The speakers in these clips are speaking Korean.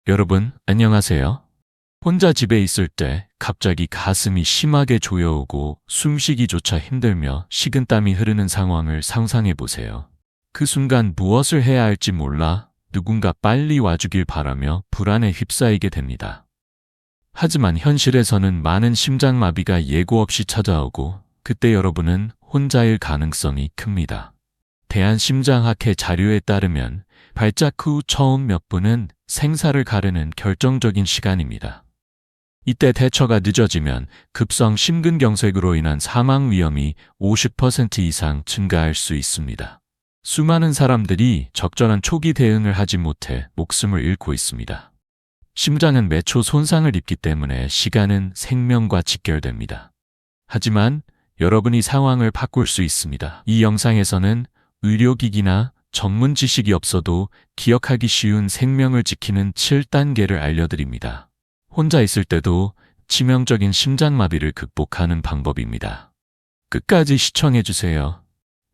여러분, 안녕하세요. 혼자 집에 있을 때 갑자기 가슴이 심하게 조여오고 숨쉬기조차 힘들며 식은땀이 흐르는 상황을 상상해 보세요. 그 순간 무엇을 해야 할지 몰라 누군가 빨리 와주길 바라며 불안에 휩싸이게 됩니다. 하지만 현실에서는 많은 심장마비가 예고 없이 찾아오고 그때 여러분은 혼자일 가능성이 큽니다. 대한심장학회 자료에 따르면 발작 후 처음 몇 분은 생사를 가르는 결정적인 시간입니다. 이때 대처가 늦어지면 급성 심근경색으로 인한 사망 위험이 50% 이상 증가할 수 있습니다. 수많은 사람들이 적절한 초기 대응을 하지 못해 목숨을 잃고 있습니다. 심장은 매초 손상을 입기 때문에 시간은 생명과 직결됩니다. 하지만 여러분이 상황을 바꿀 수 있습니다. 이 영상에서는 의료기기나 전문 지식이 없어도 기억하기 쉬운 생명을 지키는 7단계를 알려드립니다. 혼자 있을 때도 치명적인 심장마비를 극복하는 방법입니다. 끝까지 시청해주세요.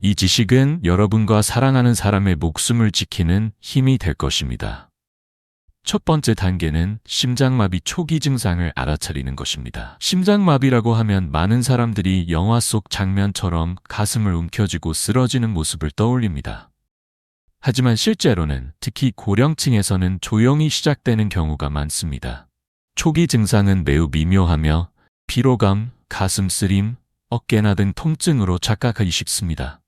이 지식은 여러분과 사랑하는 사람의 목숨을 지키는 힘이 될 것입니다. 첫 번째 단계는 심장마비 초기 증상을 알아차리는 것입니다. 심장마비라고 하면 많은 사람들이 영화 속 장면처럼 가슴을 움켜쥐고 쓰러지는 모습을 떠올립니다. 하지만 실제로는 특히 고령층에서는 조용히 시작되는 경우가 많습니다. 초기 증상은 매우 미묘하며 피로감, 가슴 쓰림, 어깨나 등 통증으로 착각하기 쉽습니다.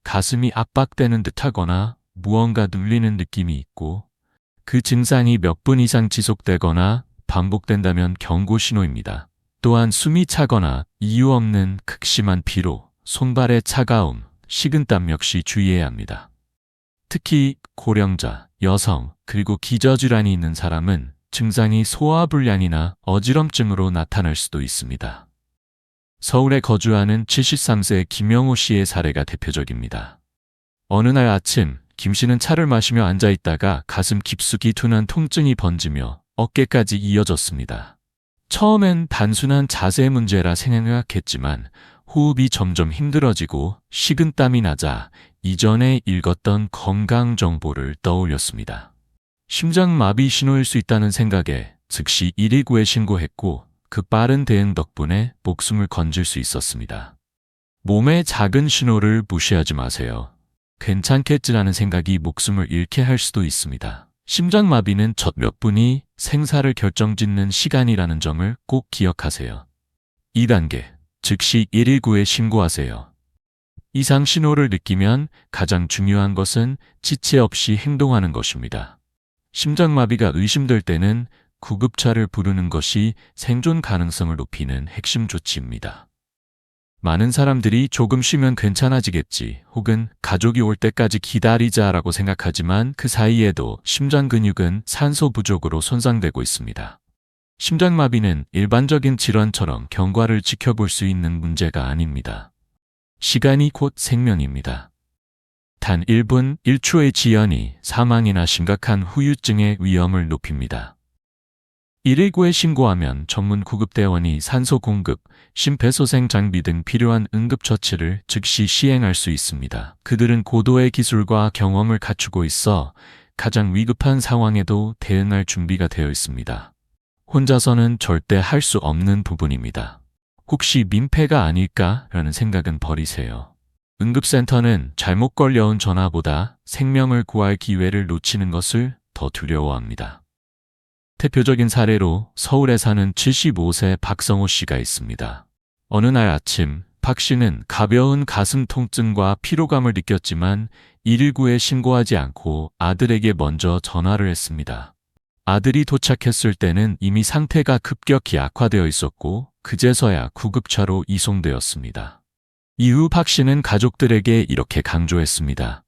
가슴이 압박되는 듯하거나 무언가 눌리는 느낌이 있고 그 증상이 몇 분 이상 지속되거나 반복된다면 경고 신호입니다. 또한 숨이 차거나 이유 없는 극심한 피로, 손발의 차가움, 식은땀 역시 주의해야 합니다. 특히 고령자, 여성, 그리고 기저질환이 있는 사람은 증상이 소화불량이나 어지럼증으로 나타날 수도 있습니다. 서울에 거주하는 73세 김영호 씨의 사례가 대표적입니다. 어느 날 아침 김 씨는 차를 마시며 앉아있다가 가슴 깊숙이 둔한 통증이 번지며 어깨까지 이어졌습니다. 처음엔 단순한 자세 문제라 생각했지만 호흡이 점점 힘들어지고 식은땀이 나자 이전에 읽었던 건강 정보를 떠올렸습니다. 심장마비 신호일 수 있다는 생각에 즉시 119에 신고했고 그 빠른 대응 덕분에 목숨을 건질 수 있었습니다. 몸의 작은 신호를 무시하지 마세요. 괜찮겠지라는 생각이 목숨을 잃게 할 수도 있습니다. 심장마비는 첫 몇 분이 생사를 결정짓는 시간이라는 점을 꼭 기억하세요. 2단계, 즉시 119에 신고하세요. 이상 신호를 느끼면 가장 중요한 것은 지체 없이 행동하는 것입니다. 심장마비가 의심될 때는 구급차를 부르는 것이 생존 가능성을 높이는 핵심 조치입니다. 많은 사람들이 조금 쉬면 괜찮아지겠지 혹은 가족이 올 때까지 기다리자라고 생각하지만 그 사이에도 심장 근육은 산소 부족으로 손상되고 있습니다. 심장마비는 일반적인 질환처럼 경과를 지켜볼 수 있는 문제가 아닙니다. 시간이 곧 생명입니다. 단 1분 1초의 지연이 사망이나 심각한 후유증의 위험을 높입니다. 119에 신고하면 전문 구급대원이 산소 공급, 심폐소생 장비 등 필요한 응급처치를 즉시 시행할 수 있습니다. 그들은 고도의 기술과 경험을 갖추고 있어 가장 위급한 상황에도 대응할 준비가 되어 있습니다. 혼자서는 절대 할 수 없는 부분입니다. 혹시 민폐가 아닐까라는 생각은 버리세요. 응급센터는 잘못 걸려온 전화보다 생명을 구할 기회를 놓치는 것을 더 두려워합니다. 대표적인 사례로 서울에 사는 75세 박성호 씨가 있습니다. 어느 날 아침 박 씨는 가벼운 가슴 통증과 피로감을 느꼈지만 119에 신고하지 않고 아들에게 먼저 전화를 했습니다. 아들이 도착했을 때는 이미 상태가 급격히 악화되어 있었고 그제서야 구급차로 이송되었습니다. 이후 박 씨는 가족들에게 이렇게 강조했습니다.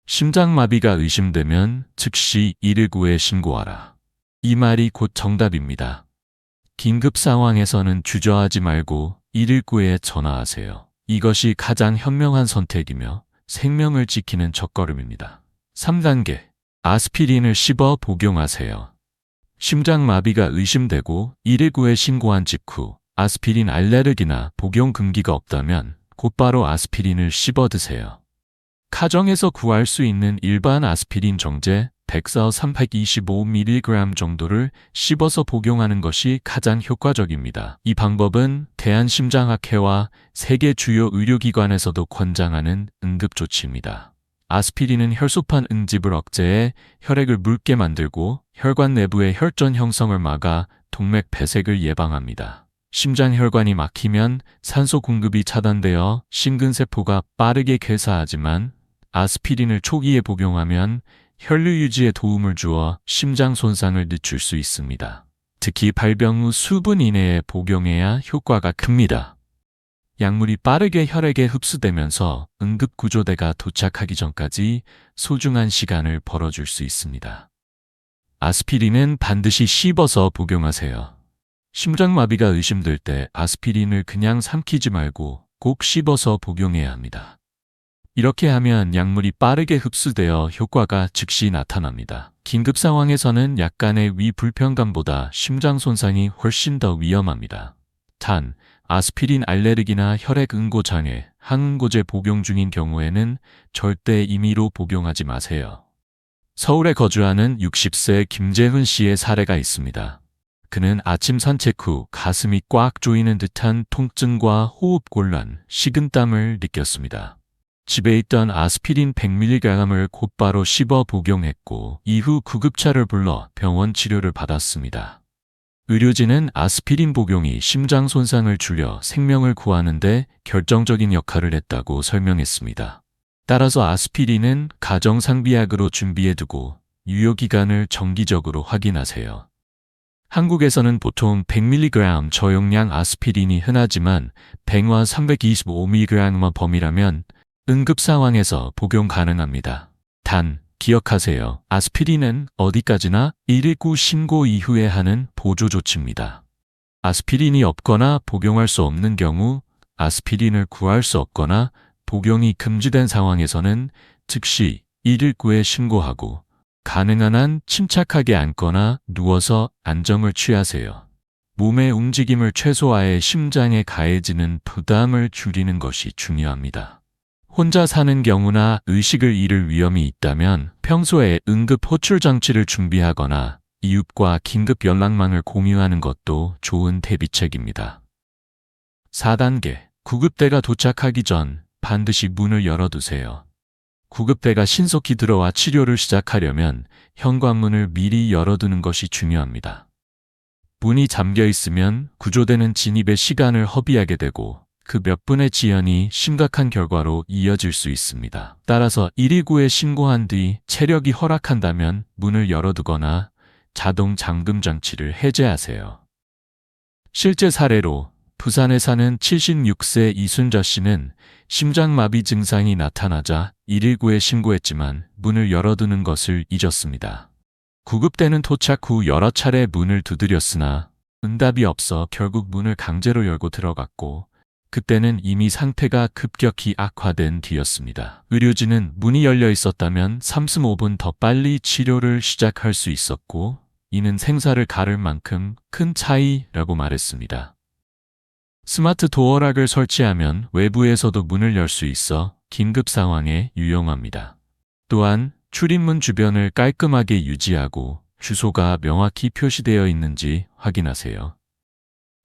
심장마비가 의심되면 즉시 119에 신고하라. 이 말이 곧 정답입니다. 긴급 상황에서는 주저하지 말고 119에 전화하세요. 이것이 가장 현명한 선택이며 생명을 지키는 첫걸음입니다. 3단계, 아스피린을 씹어 복용하세요. 심장마비가 의심되고 119에 신고한 직후 아스피린 알레르기나 복용 금기가 없다면 곧바로 아스피린을 씹어 드세요. 가정에서 구할 수 있는 일반 아스피린 정제 100에서 325mg 정도를 씹어서 복용하는 것이 가장 효과적입니다. 이 방법은 대한심장학회와 세계 주요 의료기관에서도 권장하는 응급조치입니다. 아스피린은 혈소판 응집을 억제해 혈액을 묽게 만들고 혈관 내부의 혈전 형성을 막아 동맥 배색을 예방합니다. 심장혈관이 막히면 산소 공급이 차단되어 심근세포가 빠르게 괴사하지만 아스피린을 초기에 복용하면 혈류 유지에 도움을 주어 심장 손상을 늦출 수 있습니다. 특히 발병 후 수분 이내에 복용해야 효과가 큽니다. 약물이 빠르게 혈액에 흡수되면서 응급구조대가 도착하기 전까지 소중한 시간을 벌어줄 수 있습니다. 아스피린은 반드시 씹어서 복용하세요. 심장마비가 의심될 때 아스피린을 그냥 삼키지 말고 꼭 씹어서 복용해야 합니다. 이렇게 하면 약물이 빠르게 흡수되어 효과가 즉시 나타납니다. 긴급 상황에서는 약간의 위 불편감보다 심장 손상이 훨씬 더 위험합니다. 단, 아스피린 알레르기나 혈액 응고 장애, 항응고제 복용 중인 경우에는 절대 임의로 복용하지 마세요. 서울에 거주하는 60세 김재훈 씨의 사례가 있습니다. 그는 아침 산책 후 가슴이 꽉 조이는 듯한 통증과 호흡곤란, 식은땀을 느꼈습니다. 집에 있던 아스피린 100mg을 곧바로 씹어 복용했고 이후 구급차를 불러 병원 치료를 받았습니다. 의료진은 아스피린 복용이 심장 손상을 줄여 생명을 구하는 데 결정적인 역할을 했다고 설명했습니다. 따라서 아스피린은 가정상비약으로 준비해두고 유효기간을 정기적으로 확인하세요. 한국에서는 보통 100mg 저용량 아스피린이 흔하지만 100와 325mg 범위라면 응급 상황에서 복용 가능합니다. 단, 기억하세요. 아스피린은 어디까지나 119 신고 이후에 하는 보조 조치입니다. 아스피린이 없거나 복용할 수 없는 경우, 아스피린을 구할 수 없거나 복용이 금지된 상황에서는 즉시 119에 신고하고 가능한 한 침착하게 앉거나 누워서 안정을 취하세요. 몸의 움직임을 최소화해 심장에 가해지는 부담을 줄이는 것이 중요합니다. 혼자 사는 경우나 의식을 잃을 위험이 있다면 평소에 응급 호출 장치를 준비하거나 이웃과 긴급 연락망을 공유하는 것도 좋은 대비책입니다. 4단계, 구급대가 도착하기 전 반드시 문을 열어두세요. 구급대가 신속히 들어와 치료를 시작하려면 현관문을 미리 열어두는 것이 중요합니다. 문이 잠겨 있으면 구조대는 진입에 시간을 허비하게 되고 그 몇 분의 지연이 심각한 결과로 이어질 수 있습니다. 따라서 119에 신고한 뒤 체력이 허락한다면 문을 열어두거나 자동 잠금 장치를 해제하세요. 실제 사례로 부산에 사는 76세 이순자 씨는 심장마비 증상이 나타나자 119에 신고했지만 문을 열어두는 것을 잊었습니다. 구급대는 도착 후 여러 차례 문을 두드렸으나 응답이 없어 결국 문을 강제로 열고 들어갔고 그때는 이미 상태가 급격히 악화된 뒤였습니다. 의료진은 문이 열려 있었다면 35분 더 빨리 치료를 시작할 수 있었고 이는 생사를 가를 만큼 큰 차이라고 말했습니다. 스마트 도어락을 설치하면 외부에서도 문을 열 수 있어 긴급 상황에 유용합니다. 또한 출입문 주변을 깔끔하게 유지하고 주소가 명확히 표시되어 있는지 확인하세요.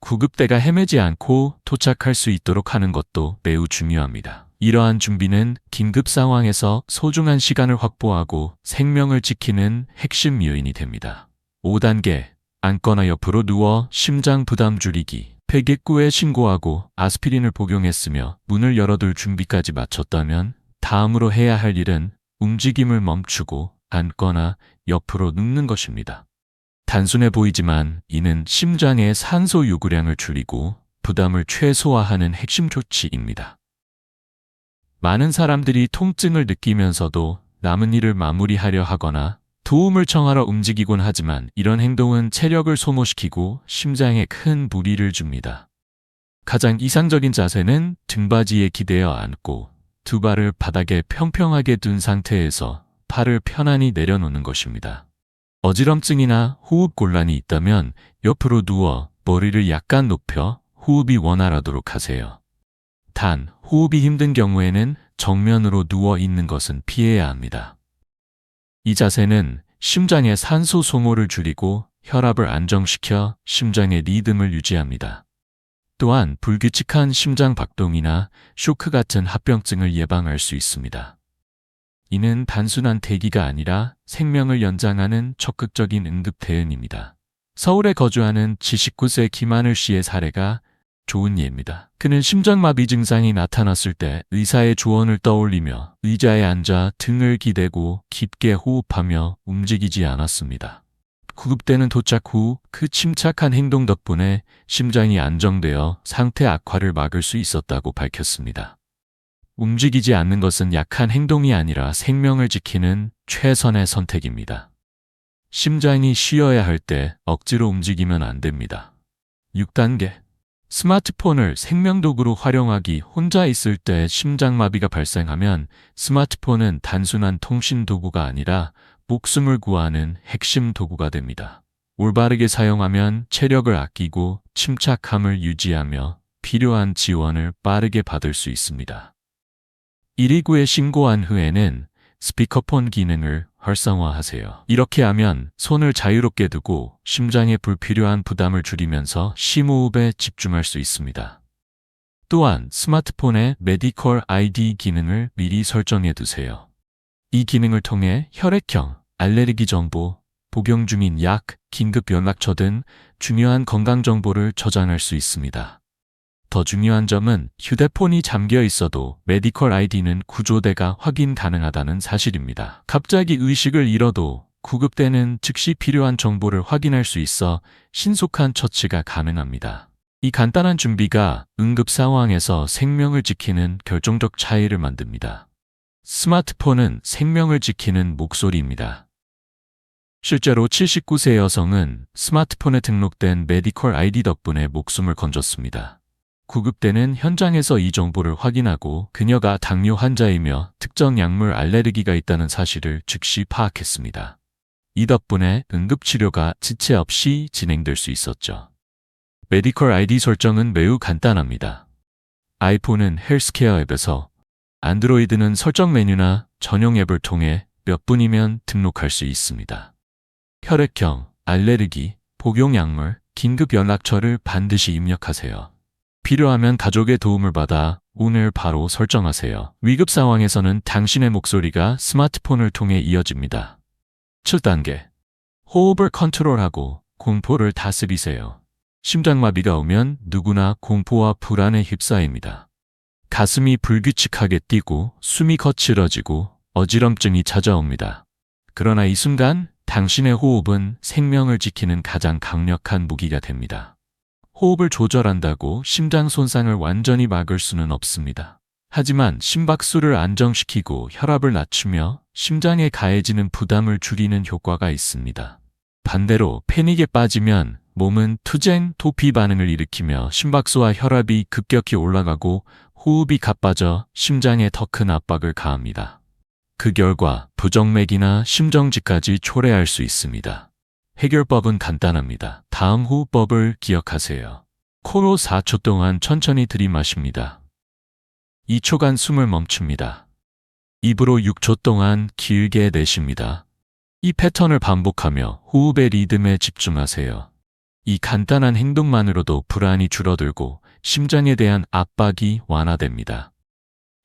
구급대가 헤매지 않고 도착할 수 있도록 하는 것도 매우 중요합니다. 이러한 준비는 긴급 상황에서 소중한 시간을 확보하고 생명을 지키는 핵심 요인이 됩니다. 5단계, 앉거나 옆으로 누워 심장 부담 줄이기. 119에 신고하고 아스피린을 복용했으며 문을 열어둘 준비까지 마쳤다면 다음으로 해야 할 일은 움직임을 멈추고 앉거나 옆으로 눕는 것입니다. 단순해 보이지만 이는 심장의 산소 요구량을 줄이고 부담을 최소화하는 핵심 조치입니다. 많은 사람들이 통증을 느끼면서도 남은 일을 마무리하려 하거나 도움을 청하러 움직이곤 하지만 이런 행동은 체력을 소모시키고 심장에 큰 무리를 줍니다. 가장 이상적인 자세는 등받이에 기대어 앉고 두 발을 바닥에 평평하게 둔 상태에서 팔을 편안히 내려놓는 것입니다. 어지럼증이나 호흡 곤란이 있다면 옆으로 누워 머리를 약간 높여 호흡이 원활하도록 하세요. 단, 호흡이 힘든 경우에는 정면으로 누워 있는 것은 피해야 합니다. 이 자세는 심장의 산소 소모를 줄이고 혈압을 안정시켜 심장의 리듬을 유지합니다. 또한 불규칙한 심장 박동이나 쇼크 같은 합병증을 예방할 수 있습니다. 이는 단순한 대기가 아니라 생명을 연장하는 적극적인 응급 대응입니다. 서울에 거주하는 79세 김하늘 씨의 사례가 좋은 예입니다. 그는 심장마비 증상이 나타났을 때 의사의 조언을 떠올리며 의자에 앉아 등을 기대고 깊게 호흡하며 움직이지 않았습니다. 구급대는 도착 후 그 침착한 행동 덕분에 심장이 안정되어 상태 악화를 막을 수 있었다고 밝혔습니다. 움직이지 않는 것은 약한 행동이 아니라 생명을 지키는 최선의 선택입니다. 심장이 쉬어야 할 때 억지로 움직이면 안 됩니다. 6단계. 스마트폰을 생명도구로 활용하기. 혼자 있을 때 심장마비가 발생하면 스마트폰은 단순한 통신 도구가 아니라 목숨을 구하는 핵심 도구가 됩니다. 올바르게 사용하면 체력을 아끼고 침착함을 유지하며 필요한 지원을 빠르게 받을 수 있습니다. 119에 신고한 후에는 스피커폰 기능을 활성화하세요. 이렇게 하면 손을 자유롭게 두고 심장에 불필요한 부담을 줄이면서 심호흡에 집중할 수 있습니다. 또한 스마트폰에 메디컬 아이디 기능을 미리 설정해 두세요. 이 기능을 통해 혈액형, 알레르기 정보, 복용 중인 약, 긴급 연락처 등 중요한 건강 정보를 저장할 수 있습니다. 더 중요한 점은 휴대폰이 잠겨 있어도 메디컬 아이디는 구조대가 확인 가능하다는 사실입니다. 갑자기 의식을 잃어도 구급대는 즉시 필요한 정보를 확인할 수 있어 신속한 처치가 가능합니다. 이 간단한 준비가 응급 상황에서 생명을 지키는 결정적 차이를 만듭니다. 스마트폰은 생명을 지키는 목소리입니다. 실제로 79세 여성은 스마트폰에 등록된 메디컬 아이디 덕분에 목숨을 건졌습니다. 구급대는 현장에서 이 정보를 확인하고 그녀가 당뇨 환자이며 특정 약물 알레르기가 있다는 사실을 즉시 파악했습니다. 이 덕분에 응급치료가 지체 없이 진행될 수 있었죠. 메디컬 아이디 설정은 매우 간단합니다. 아이폰은 헬스케어 앱에서, 안드로이드는 설정 메뉴나 전용 앱을 통해 몇 분이면 등록할 수 있습니다. 혈액형, 알레르기, 복용 약물, 긴급 연락처를 반드시 입력하세요. 필요하면 가족의 도움을 받아 오늘 바로 설정하세요. 위급 상황에서는 당신의 목소리가 스마트폰을 통해 이어집니다. 7단계. 호흡을 컨트롤하고 공포를 다스리세요. 심장마비가 오면 누구나 공포와 불안에 휩싸입니다. 가슴이 불규칙하게 뛰고 숨이 거칠어지고 어지럼증이 찾아옵니다. 그러나 이 순간 당신의 호흡은 생명을 지키는 가장 강력한 무기가 됩니다. 호흡을 조절한다고 심장 손상을 완전히 막을 수는 없습니다. 하지만 심박수를 안정시키고 혈압을 낮추며 심장에 가해지는 부담을 줄이는 효과가 있습니다. 반대로 패닉에 빠지면 몸은 투쟁, 도피 반응을 일으키며 심박수와 혈압이 급격히 올라가고 호흡이 가빠져 심장에 더 큰 압박을 가합니다. 그 결과 부정맥이나 심정지까지 초래할 수 있습니다. 해결법은 간단합니다. 다음 호흡법을 기억하세요. 코로 4초 동안 천천히 들이마십니다. 2초간 숨을 멈춥니다. 입으로 6초 동안 길게 내쉽니다. 이 패턴을 반복하며 호흡의 리듬에 집중하세요. 이 간단한 행동만으로도 불안이 줄어들고 심장에 대한 압박이 완화됩니다.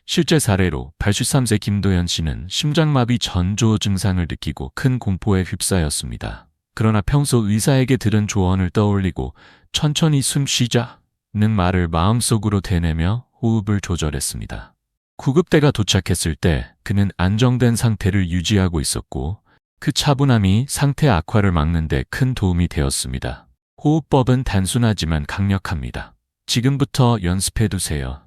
실제 사례로 83세 김도연 씨는 심장마비 전조 증상을 느끼고 큰 공포에 휩싸였습니다. 그러나 평소 의사에게 들은 조언을 떠올리고 천천히 숨 쉬자는 말을 마음속으로 되뇌며 호흡을 조절했습니다. 구급대가 도착했을 때 그는 안정된 상태를 유지하고 있었고 그 차분함이 상태 악화를 막는 데 큰 도움이 되었습니다. 호흡법은 단순하지만 강력합니다. 지금부터 연습해두세요.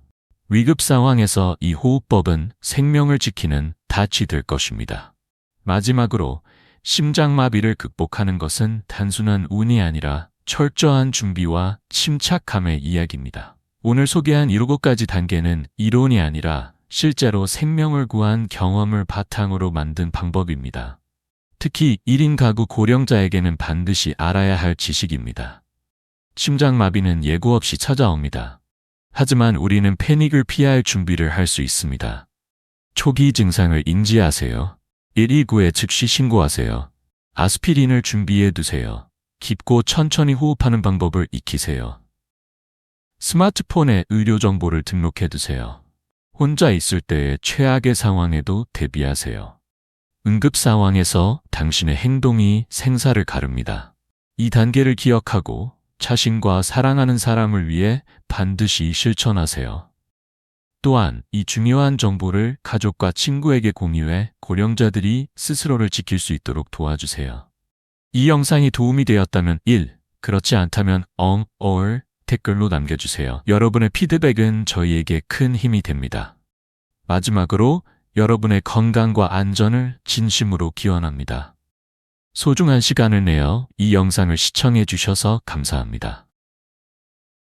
위급 상황에서 이 호흡법은 생명을 지키는 닻이 될 것입니다. 마지막으로 심장마비를 극복하는 것은 단순한 운이 아니라 철저한 준비와 침착함의 이야기입니다. 오늘 소개한 7가지 단계는 이론이 아니라 실제로 생명을 구한 경험을 바탕으로 만든 방법입니다. 특히 1인 가구 고령자에게는 반드시 알아야 할 지식입니다. 심장마비는 예고 없이 찾아옵니다. 하지만 우리는 패닉을 피할 준비를 할 수 있습니다. 초기 증상을 인지하세요. 119에 즉시 신고하세요. 아스피린을 준비해 두세요. 깊고 천천히 호흡하는 방법을 익히세요. 스마트폰에 의료 정보를 등록해 두세요. 혼자 있을 때의 최악의 상황에도 대비하세요. 응급 상황에서 당신의 행동이 생사를 가릅니다. 이 단계를 기억하고 자신과 사랑하는 사람을 위해 반드시 실천하세요. 또한 이 중요한 정보를 가족과 친구에게 공유해 고령자들이 스스로를 지킬 수 있도록 도와주세요. 이 영상이 도움이 되었다면 1. 그렇지 않다면 or 댓글로 남겨주세요. 여러분의 피드백은 저희에게 큰 힘이 됩니다. 마지막으로 여러분의 건강과 안전을 진심으로 기원합니다. 소중한 시간을 내어 이 영상을 시청해 주셔서 감사합니다.